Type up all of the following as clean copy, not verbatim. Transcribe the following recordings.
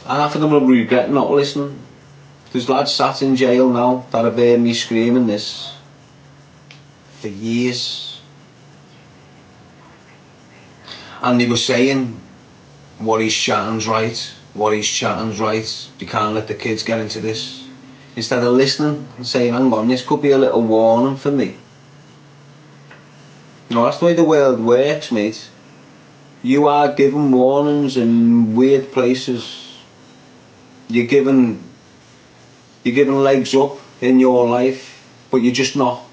Half of them will regret not listening. There's lads sat in jail now that have heard me screaming this for years. And they were saying, what he's chatting's right, you can't let the kids get into this. Instead of listening and saying, hang on, this could be a little warning for me. You know, that's the way the world works, mate. You are given warnings in weird places. You're given legs up in your life, but you're just not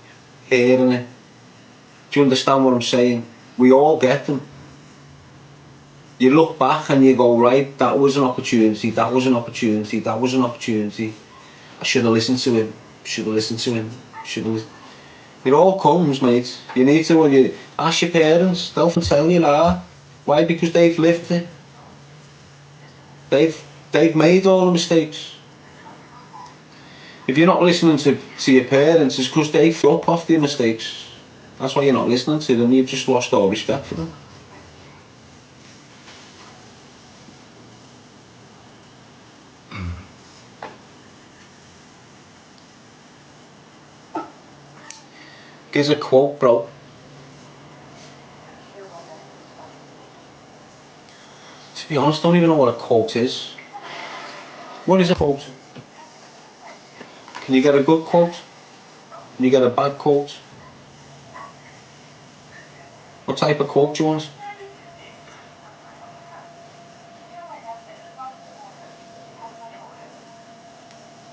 hearing it. Do you understand what I'm saying? We all get them. You look back and you go, right, that was an opportunity, that was an opportunity, that was an opportunity. I should have listened to him, It all comes, mate. You need to, when you ask your parents, they'll tell you that. Why? Because they've lived it. They've made all the mistakes. If you're not listening to your parents, it's because they fell up off their mistakes. That's why you're not listening to them. You've just lost all respect for them. Here's a quote, bro. To be honest, I don't even know what a quote is. What is a quote? Can you get a good quote? Can you get a bad quote? What type of quote do you want?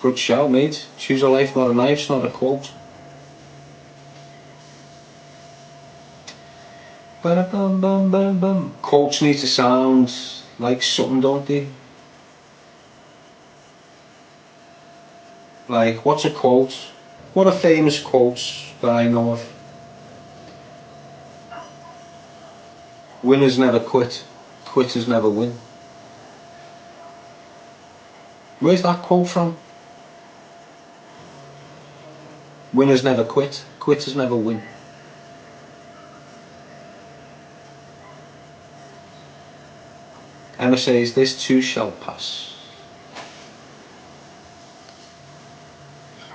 Good shout, mate. Choose a life, not a knife, it's not a quote. Quotes need to sound like something, don't they? Like, what's a quote? What are famous quotes that I know of? Winners never quit, quitters never win. Where's that quote from? Winners never quit, quitters never win. Emma says, this too shall pass.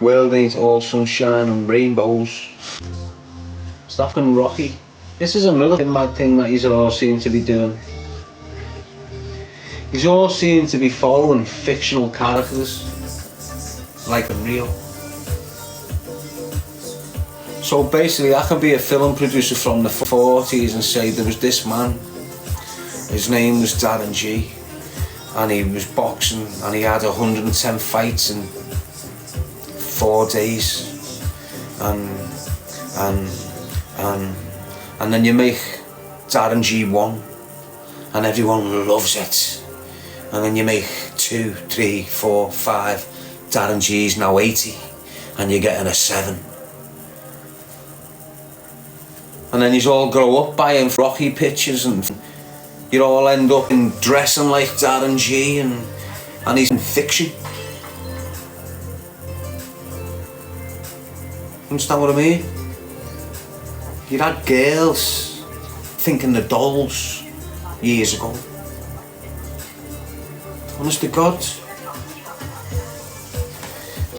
World ain't all sunshine and rainbows. Stop and Rocky. This is another mad thing that he's all seem to be doing. He's all seem to be following fictional characters, like real. So basically, I can be a film producer from the 40s and say there was this man. His name was Darren G, and he was boxing, and he had 110 fights in 4 days, and then you make Darren G1, and everyone loves it, and then you make 2, 3, 4, 5. Darren G's now 80, and you're getting a 7. And then you all grow up buying Rocky pictures, and you all end up in dressing like Darren G, and he's in fiction. Understand what I mean? You had girls thinking the dolls years ago. Honest to God.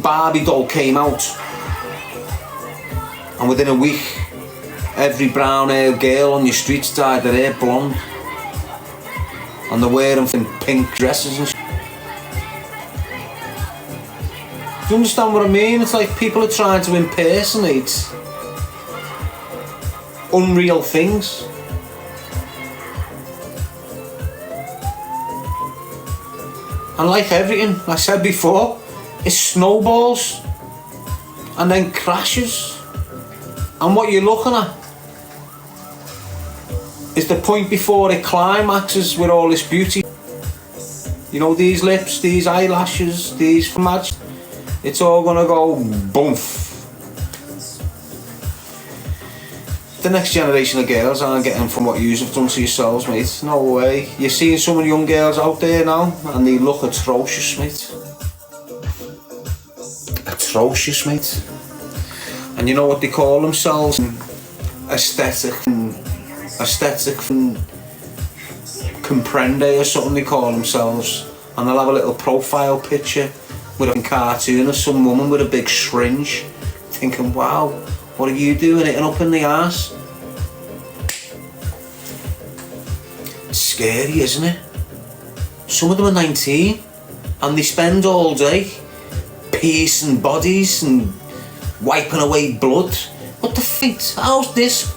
Barbie doll came out, and within a week, every brown-haired girl on your streets dyed their hair blonde. And they're wearing pink dresses and shit. Do you understand what I mean? It's like people are trying to impersonate unreal things. And like everything I said before, it snowballs and then crashes. And what you're looking at is the point before it climaxes with all this beauty. You know, these lips, these eyelashes, these match, it's all gonna go boomf. The next generation of girls aren't getting from what you've done to yourselves, mate. No way. You're seeing some young girls out there now, and they look atrocious, mate. Atrocious, mate. And you know what they call themselves? Aesthetic comprende or something they call themselves. and they'll have a little profile picture with a cartoon of some woman with a big syringe, thinking, wow, what are you doing, hitting up in the arse? It's scary, isn't it? Some of them are 19 and they spend all day piecing bodies and wiping away blood. What the fuck? How's this?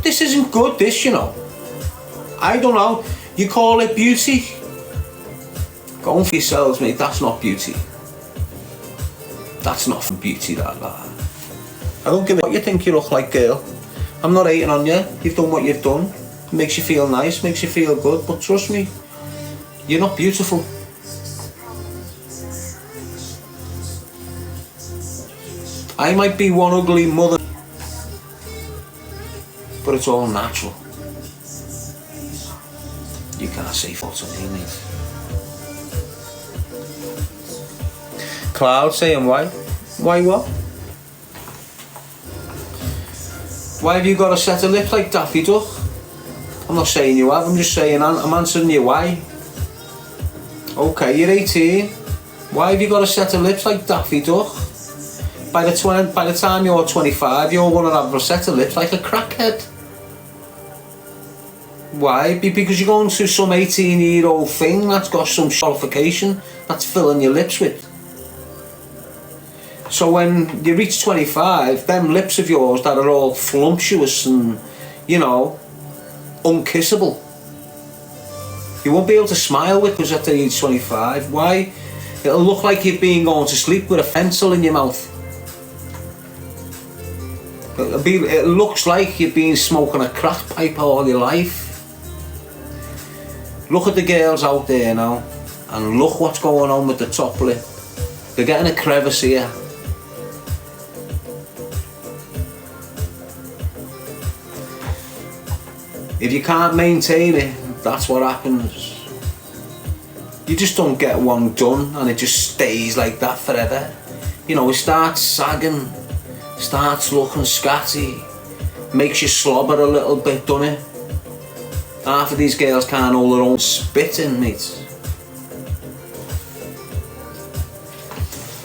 This isn't good, this, you know. I don't know. You call it beauty? Go on for yourselves, mate. That's not beauty. That's not beauty, that. I don't give a what you think you look like, girl. I'm not hating on you. You've done what you've done. It makes you feel nice, makes you feel good. But trust me, you're not beautiful. I might be one ugly mother, but it's all natural. You can't say fault on me, mate. Cloud saying why? Why what? Why have you got a set of lips like Daffy Duck? I'm not saying you have, I'm just saying I'm answering you why. Okay, you're 18. Why have you got a set of lips like Daffy Duck? By the time you're 25, you're going to have a set of lips like a crackhead. Why? Because you're going to some 18-year-old thing that's got some qualification that's filling your lips with. So when you reach 25, them lips of yours that are all flumptuous and, you know, unkissable, you won't be able to smile with us at the age 25. Why? It'll look like you've been going to sleep with a pencil in your mouth. It looks like you've been smoking a crack pipe all your life. Look at the girls out there now, and look what's going on with the top lip. They're getting a crevice here. If you can't maintain it, that's what happens. You just don't get one done and it just stays like that forever. You know, it starts sagging, starts looking scatty, makes you slobber a little bit, doesn't it? Half of these girls can't hold their own spitting, mate.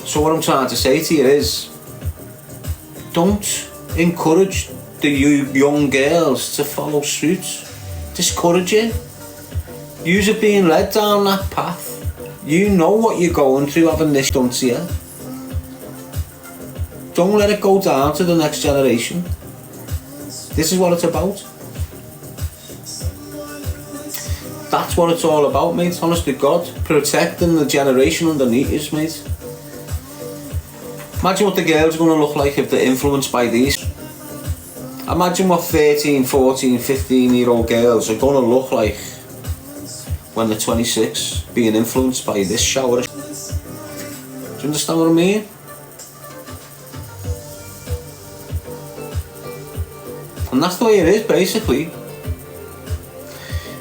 So what I'm trying to say to you is, don't encourage the young girls to follow suit. Discourage it. You're being led down that path. You know what you're going through having this done to you. Don't let it go down to the next generation. This is what it's about. That's what it's all about, mate. Honest to God. Protecting the generation underneath us, mate. Imagine what the girls are going to look like if they're influenced by these. Imagine what 13, 14, 15-year-old girls are going to look like when they're 26, being influenced by this shower. Do you understand what I mean? And that's the way it is, basically.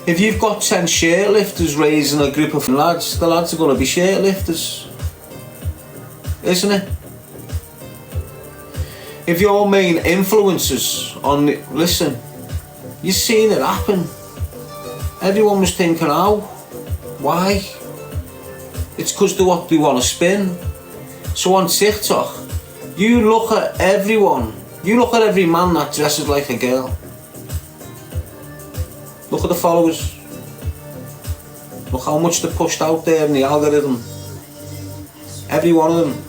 If you've got 10 shirtlifters raising a group of lads, the lads are going to be shirtlifters. Isn't it? If your main influencers on the, listen, you've seen it happen. Everyone was thinking, oh, why? It's because they want to spin. So on TikTok, you look at everyone, you look at every man that dresses like a girl. Look at the followers. Look how much they're pushed out there in the algorithm. Every one of them.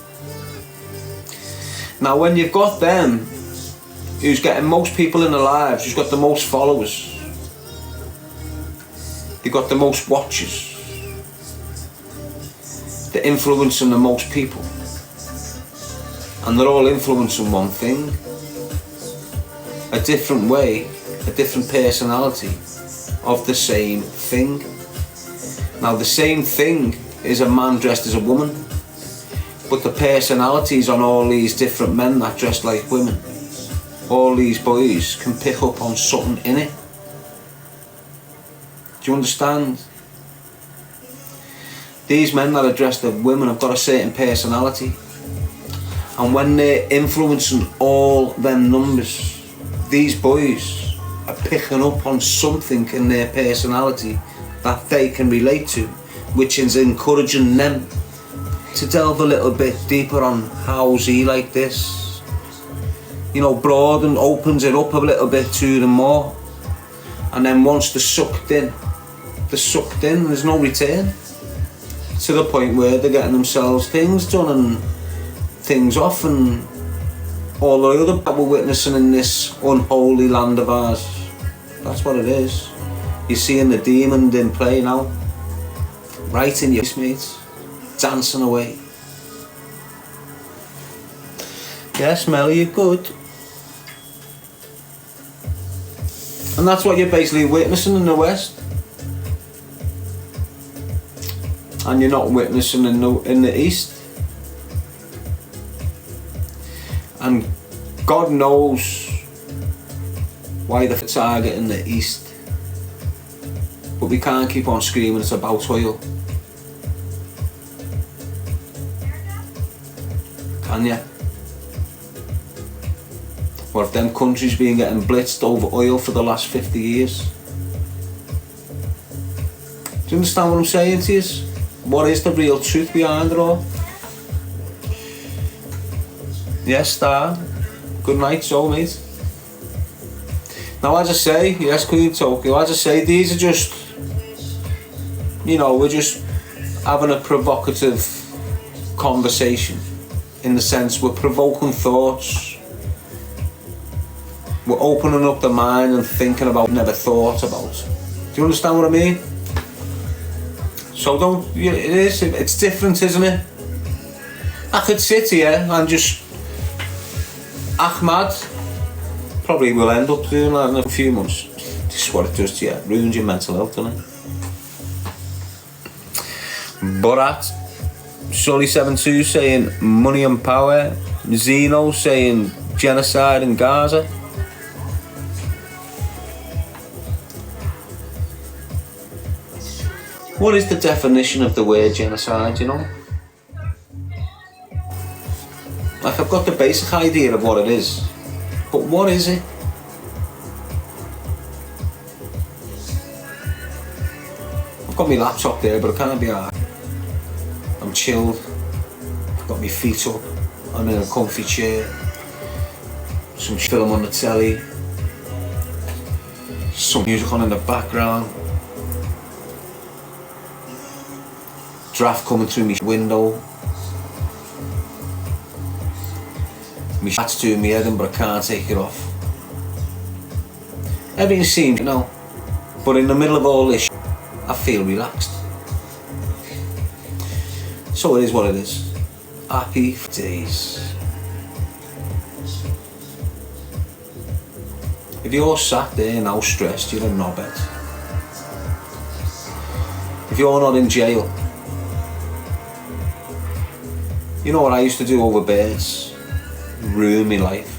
Now when you've got them, who's getting most people in their lives, who's got the most followers, they've got the most watches, they're influencing the most people, and they're all influencing one thing, a different way, a different personality of the same thing. Now the same thing is a man dressed as a woman, but the personalities on all these different men that dress like women, all these boys can pick up on something in it. Do you understand? These men that are dressed as women have got a certain personality, and when they're influencing all them numbers, these boys are picking up on something in their personality that they can relate to, which is encouraging them to delve a little bit deeper on how's he like this. You know, broaden, opens it up a little bit to them more. And then once they're sucked in, there's no return. To the point where they're getting themselves things done and things off, and all the other that we're witnessing in this unholy land of ours. That's what it is. You're seeing the demon in play now. Right in your face, mate. Dancing away. Yes, Melly, you're good. And that's what you're basically witnessing in the West. And you're not witnessing in the East. And God knows why they're targeting the East. But we can't keep on screaming it's about oil. Can ya? Or if them countries been getting blitzed over oil for the last 50 years? Do you understand what I'm saying to you? What is the real truth behind it all? Yes, Star. Good night, so mate. Now, as I say, yes, Queen Tokyo, as I say, these are just, you know, we're just having a provocative conversation, in the sense we're provoking thoughts. We're opening up the mind and thinking about never thought about. Do you understand what I mean? So it's different, isn't it? I could sit here and just Ahmad probably will end up doing that in a few months. This is what it does to you. It ruins your mental health, doesn't it? Borat, Sully72 saying money and power. Zeno saying genocide in Gaza. What is the definition of the word genocide, you know? Like, I've got the basic idea of what it is, but what is it? I've got my laptop there, but I can't be hard. I'm chilled, I've got my feet up, I'm in a comfy chair, some film on the telly, some music on in the background, draft coming through my window. My hat's doing my head in, but I can't take it off. Everything seems, you know, but in the middle of all this, I feel relaxed. So it is what it is. Happy days. If you're sat there now stressed, you're a knobhead. If you're not in jail, you know what I used to do over birds? Ruin my life.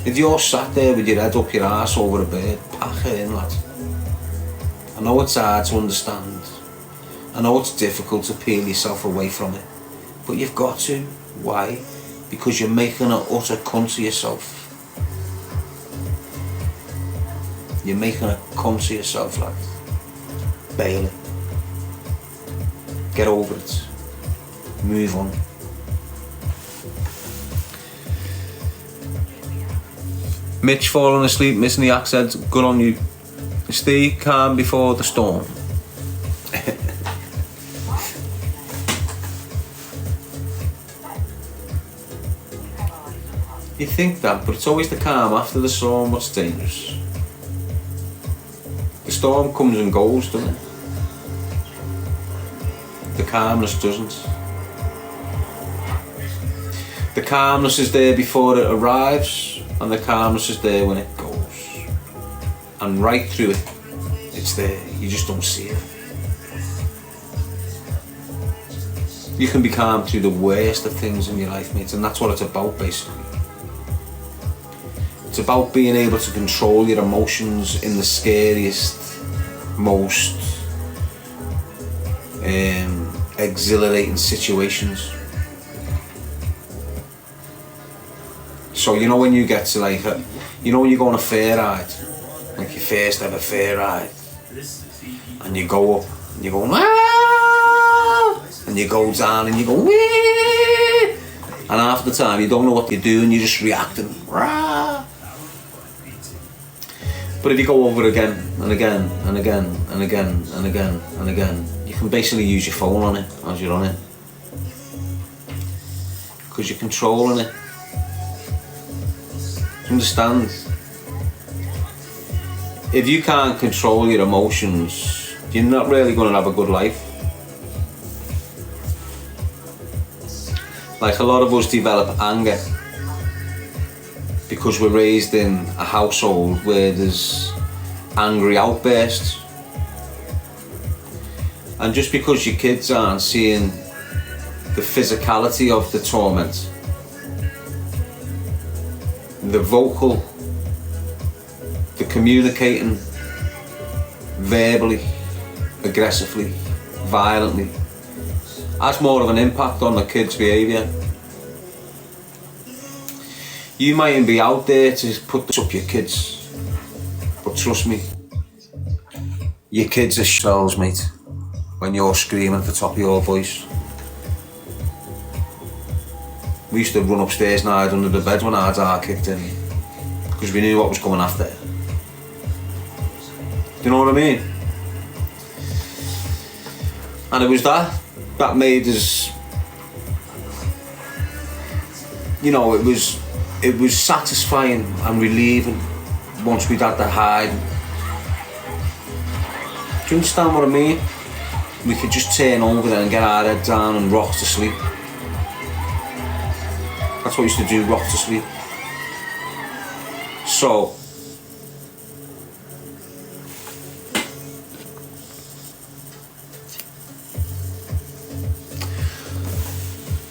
If you're sat there with your head up your arse over a bird, pack it in, lad. I know it's hard to understand. I know it's difficult to peel yourself away from it. But you've got to. Why? Because you're making an utter cunt of yourself. You're making a cunt of yourself, lad. Bail it. Get over it. Move on. Mitch falling asleep, missing the accent. Good on you. Stay calm before the storm. You think that, but it's always the calm after the storm what's dangerous. The storm comes and goes, doesn't it? The calmness doesn't. The calmness is there before it arrives. And the calmness is there when it goes. And right through it, it's there. You just don't see it. You can be calm through the worst of things in your life, mate, and that's what it's about, basically. It's about being able to control your emotions in the scariest, most exhilarating situations. So you know when you get to like, you know when you go on a fair ride, like your first ever fair ride, and you go up and you go, ah! you go down and you go, wee! And half the time you don't know what you're doing, you're just reacting. Rah! But if you go over again and again and again and again and again and again, you can basically use your phone on it as you're on it. Because you're controlling it. Understand? If you can't control your emotions, you're not really going to have a good life. Like a lot of us develop anger because we're raised in a household where there's angry outbursts. And just because your kids aren't seeing the physicality of the torment, the vocal, the communicating verbally, aggressively, violently, has more of an impact on the kid's behaviour. You mightn't be out there to put this up your kids, but trust me, your kids are shells, mate, when you're screaming at the top of your voice. We used to run upstairs and hide under the bed when our dad kicked in, because we knew what was coming after. Do you know what I mean? And it was that made us, you know, it was satisfying and relieving once we'd had to hide. Do you understand what I mean? We could just turn over there and get our head down and rock to sleep. That's what we used to do, rock to sleep. So,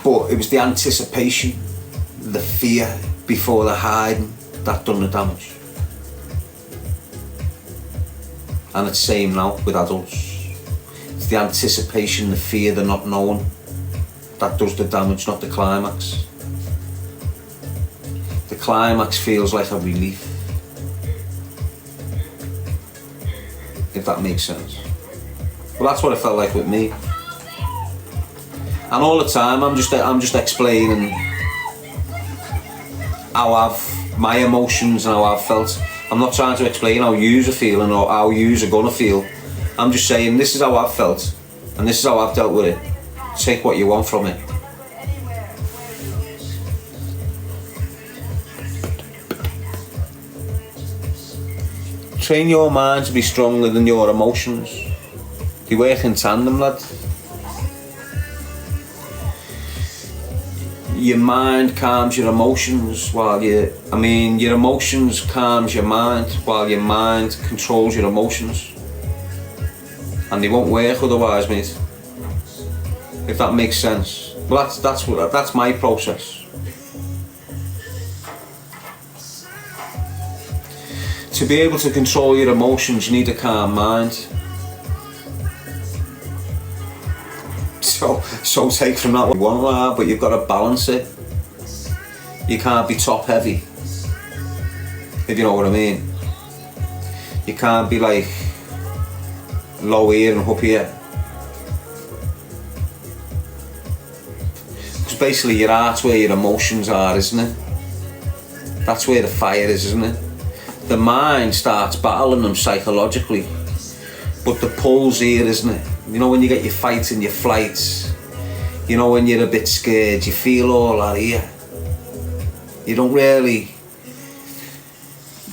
but it was the anticipation, the fear before the hiding that done the damage. And it's the same now with adults. It's the anticipation, the fear, the not knowing that does the damage, not the climax. The climax feels like a relief, if that makes sense. Well, that's what it felt like with me. And all the time, I'm just explaining how my emotions and how I've felt. I'm not trying to explain how yous are feeling or how yous are gonna feel. I'm just saying this is how I've felt and this is how I've dealt with it. Take what you want from it. Train your mind to be stronger than your emotions. They work in tandem, lad. Your mind calms your emotions while your emotions calms your mind while your mind controls your emotions. And they won't work otherwise, mate. If that makes sense. Well, that's my process. To be able to control your emotions, you need a calm mind. So take from that what you want, but you've got to balance it. You can't be top heavy, if you know what I mean. You can't be like low here and up here. Because basically your heart's where your emotions are, isn't it? That's where the fire is, isn't it? The mind starts battling them psychologically, but the pull's here, isn't it? You know when you get your fights and your flights, you know when you're a bit scared, you feel all that here. You don't really,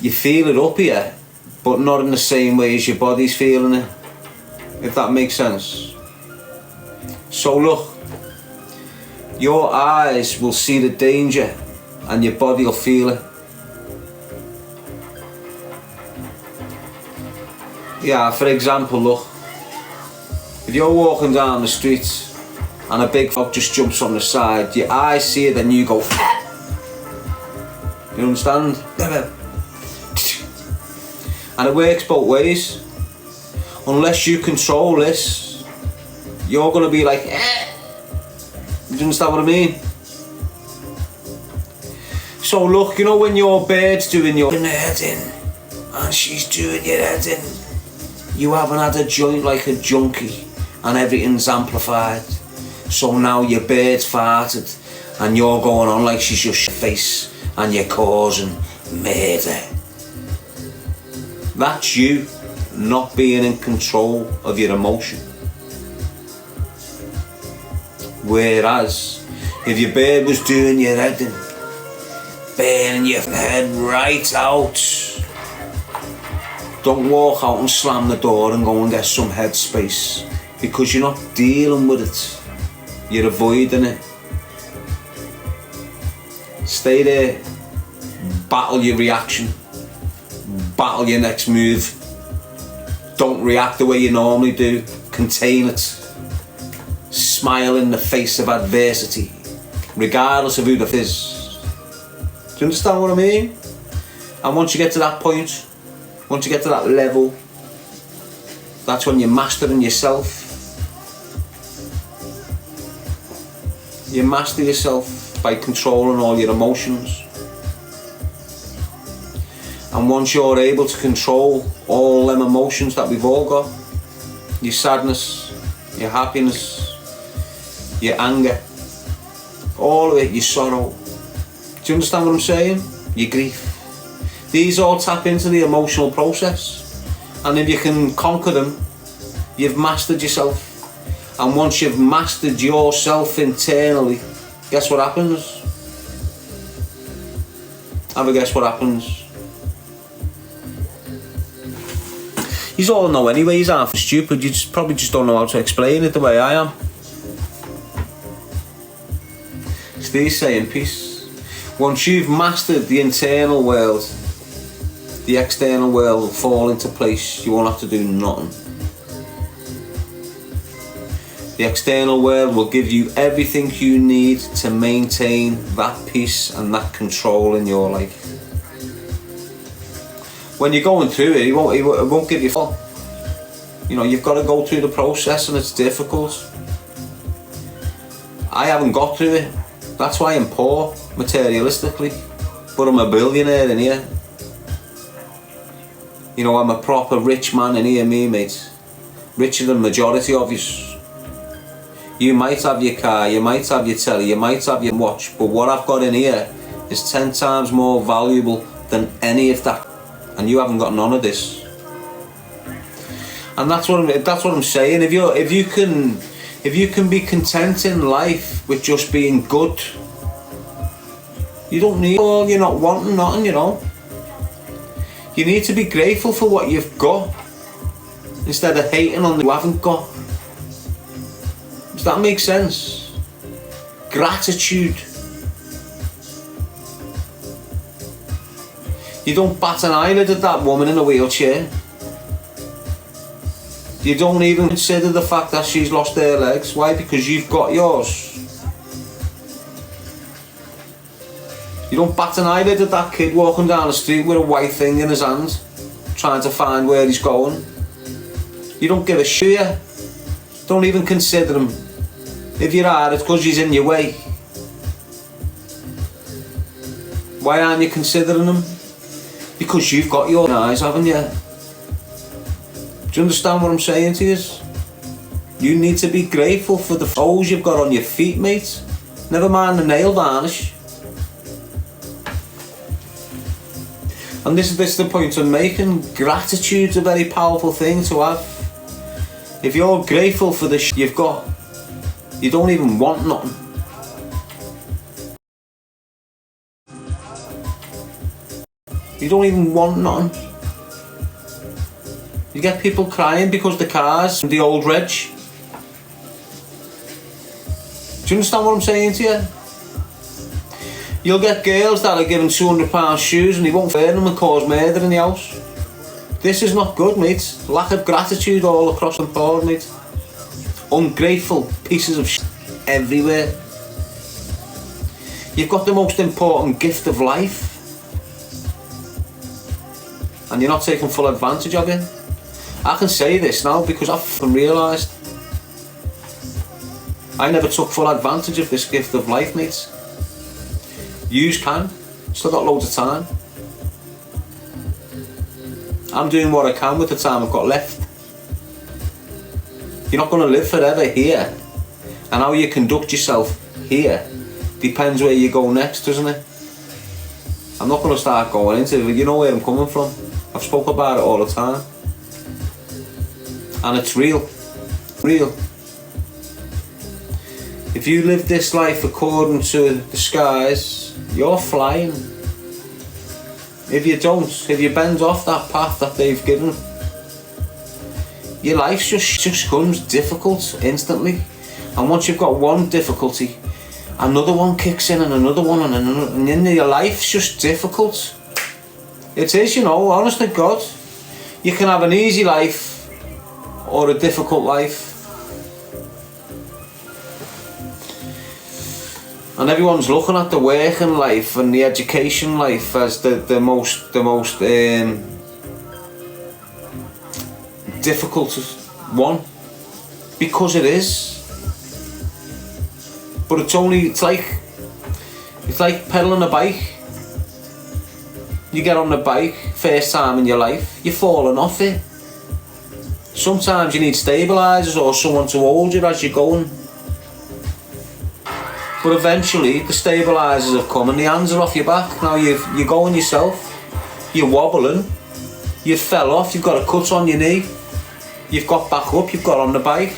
you feel it up here, but not in the same way as your body's feeling it, if that makes sense. So look, your eyes will see the danger and your body will feel it. Yeah, for example, look, if you're walking down the street and a big frog just jumps on the side, your eyes see it and you go, ah! You understand? And it works both ways. Unless you control this, you're going to be like, eh. You understand what I mean? So look, you know when your bird's doing your head in and she's doing your head in, you haven't had a joint like a junkie and everything's amplified. So now your bird's farted and you're going on like she's just your face and you're causing murder. That's you not being in control of your emotion. Whereas if your bird was doing your head in, burning your head right out, don't walk out and slam the door and go and get some headspace, because you're not dealing with it, you're avoiding it. Stay there, battle your reaction, battle your next move. Don't react the way you normally do, contain it. Smile in the face of adversity, regardless of who it is. Do you understand what I mean? And once you get to that point, once you get to that level, that's when you're mastering yourself. You master yourself by controlling all your emotions. And once you're able to control all them emotions that we've all got, your sadness, your happiness, your anger, all of it, your sorrow. Do you understand what I'm saying? Your grief. These all tap into the emotional process. And if you can conquer them, you've mastered yourself. And once you've mastered yourself internally, guess what happens? Have a guess what happens? You all know anyway, he's half stupid, you probably just don't know how to explain it the way I am. He's saying peace. Once you've mastered the internal world, the external world will fall into place. You won't have to do nothing. The external world will give you everything you need to maintain that peace and that control in your life. When you're going through it, it won't give you fun. You know, you've got to go through the process and it's difficult. I haven't got through it. That's why I'm poor, materialistically. But I'm a billionaire in here. You know, I'm a proper rich man in here, me mate. Richer than the majority of you. You might have your car, you might have your telly, you might have your watch, but what I've got in here is 10 times more valuable than any of that. And you haven't got none of this. And that's what I'm saying. If you can be content in life with just being good, you don't need all, you're not wanting nothing, you know. You need to be grateful for what you've got instead of hating on what you haven't got. Does that make sense? Gratitude. You don't bat an eyelid at that woman in a wheelchair. You don't even consider the fact that she's lost her legs. Why? Because you've got yours. You don't bat an eyelid at that kid walking down the street with a white thing in his hand, trying to find where he's going. You don't give a shit. Don't even consider him. If you are, it's because he's in your way. Why aren't you considering him? Because you've got your eyes, haven't you? Do you understand what I'm saying to you? You need to be grateful for the toes you've got on your feet, mate. Never mind the nail varnish. And this is the point I'm making. Gratitude's a very powerful thing to have. If you're grateful for the you've got, you don't even want nothing. You don't even want nothing. You get people crying because the cars and the old reg. Do you understand what I'm saying to you? You'll get girls that are given £200 shoes and they won't wear them and cause murder in the house. This is not good, mate. Lack of gratitude all across the board, mate. Ungrateful pieces of shit everywhere. You've got the most important gift of life and you're not taking full advantage of it. I can say this now because I've realised I never took full advantage of this gift of life, mate. Yous can. Still got loads of time. I'm doing what I can with the time I've got left. You're not going to live forever here. And how you conduct yourself here depends where you go next, doesn't it? I'm not going to start going into it, you know where I'm coming from. I've spoken about it all the time. And it's real. Real. If you live this life according to the skies, you're flying. If you don't, if you bend off that path that they've given, your life just becomes difficult instantly. And once you've got one difficulty, another one kicks in, and another one, and another, and then your life's just difficult. It is, you know, honest to God. You can have an easy life or a difficult life. And everyone's looking at the working life and the education life as the most difficult one, because it is. But it's like pedaling a bike. You get on the bike first time in your life, you're falling off it. Sometimes you need stabilisers or someone to hold you as you're going. But eventually the stabilisers have come and the hands are off your back. Now you're going yourself, you're wobbling, you fell off, you've got a cut on your knee, you've got back up, you've got on the bike,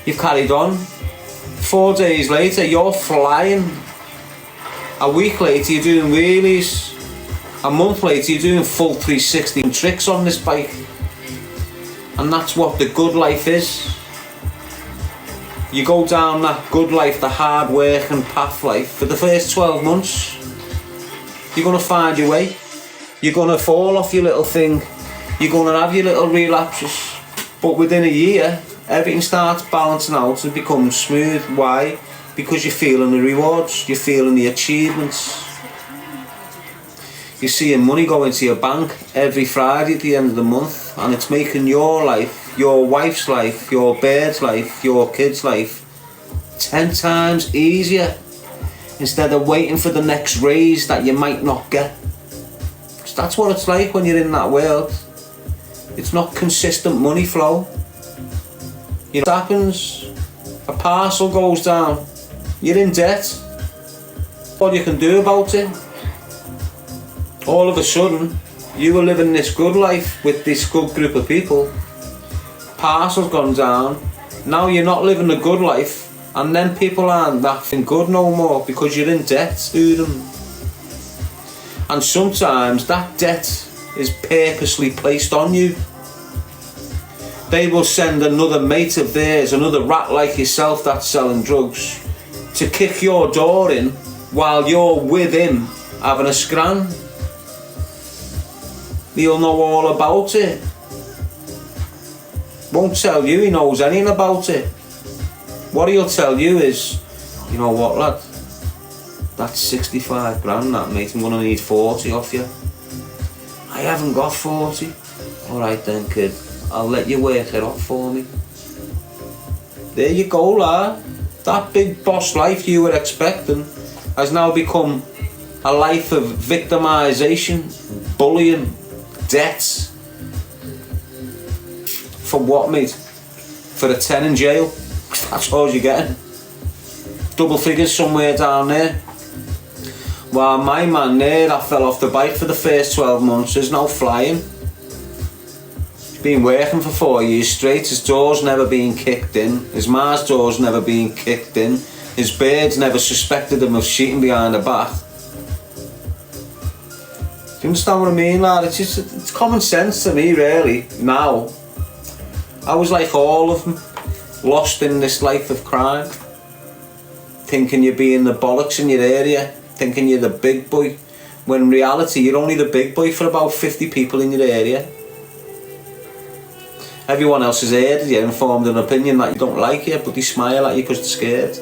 you've carried on. 4 days later you're flying. A week later you're doing wheelies. A month later you're doing full 360 tricks on this bike. And that's what the good life is. You go down that good life, the hard working path life, for the first 12 months. You're going to find your way. You're going to fall off your little thing. You're going to have your little relapses. But within a year, everything starts balancing out and becomes smooth. Why? Because you're feeling the rewards, you're feeling the achievements. You're seeing money go into your bank every Friday at the end of the month, and it's making your life, your wife's life, your bird's life, your kid's life 10 times easier, instead of waiting for the next raise that you might not get. So that's what it's like when you're in that world. It's not consistent money flow. You know what happens? A parcel goes down, you're in debt. What you can do about it? All of a sudden, you were living this good life with this good group of people. Parcel's gone down. Now you're not living a good life, and then people aren't that good no more because you're in debt to them. And sometimes that debt is purposely placed on you. They will send another mate of theirs, another rat like yourself that's selling drugs, to kick your door in while you're with him having a scran. He'll know all about it. Won't tell you he knows anything about it. What he'll tell you is, you know what, lad, that's 65 grand that, mate, I'm going to need 40 off you. I haven't got 40. Alright then, kid, I'll let you work it off for me. There you go, lad. That big boss life you were expecting has now become a life of victimisation, bullying, debts. For what, mate? For a 10 in jail? That's all you're getting. Double figures somewhere down there. While my man there that fell off the bike for the first 12 months is now flying. He's been working for 4 years straight. His door's never been kicked in. His ma's door's never been kicked in. His bird's never suspected him of cheating behind the back. Do you understand what I mean, lad? It's common sense to me, really, now. I was like all of them, lost in this life of crime, thinking you're being the bollocks in your area, thinking you're the big boy, when in reality you're only the big boy for about 50 people in your area. Everyone else has heard you and formed an opinion that you don't like you, but they smile at you because they're scared.